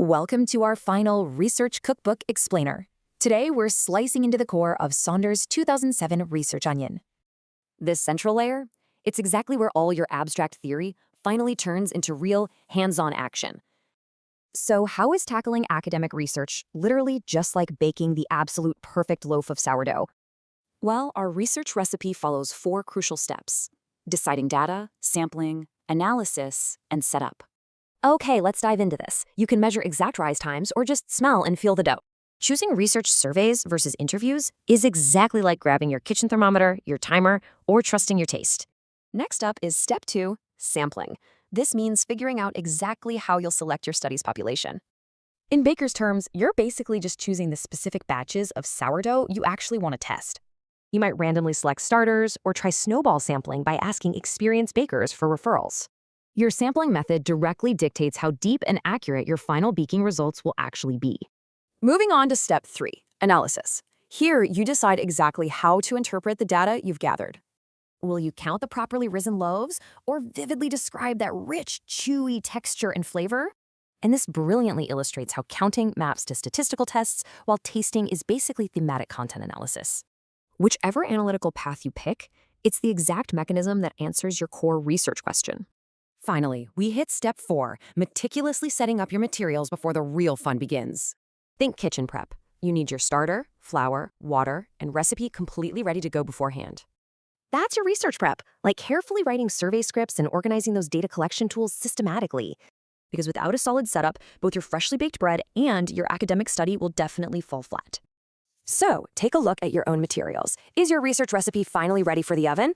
Welcome to our final Research Cookbook Explainer. Today, we're slicing into the core of Saunders' 2007 research onion. This central layer, it's exactly where all your abstract theory finally turns into real, hands-on action. So how is tackling academic research literally just like baking the absolute perfect loaf of sourdough? Well, our research recipe follows 4 crucial steps: deciding data, sampling, analysis, and setup. Okay, let's dive into this. You can measure exact rise times or just smell and feel the dough. Choosing research surveys versus interviews is exactly like grabbing your kitchen thermometer, your timer, or trusting your taste. Next up is step 2, sampling. This means figuring out exactly how you'll select your study's population. In baker's terms, you're basically just choosing the specific batches of sourdough you actually want to test. You might randomly select starters or try snowball sampling by asking experienced bakers for referrals. Your sampling method directly dictates how deep and accurate your final baking results will actually be. Moving on to step 3, analysis. Here, you decide exactly how to interpret the data you've gathered. Will you count the properly risen loaves or vividly describe that rich, chewy texture and flavor? And this brilliantly illustrates how counting maps to statistical tests while tasting is basically thematic content analysis. Whichever analytical path you pick, it's the exact mechanism that answers your core research question. Finally, we hit step 4, meticulously setting up your materials before the real fun begins. Think kitchen prep. You need your starter, flour, water, and recipe completely ready to go beforehand. That's your research prep, like carefully writing survey scripts and organizing those data collection tools systematically. Because without a solid setup, both your freshly baked bread and your academic study will definitely fall flat. So, take a look at your own materials. Is your research recipe finally ready for the oven?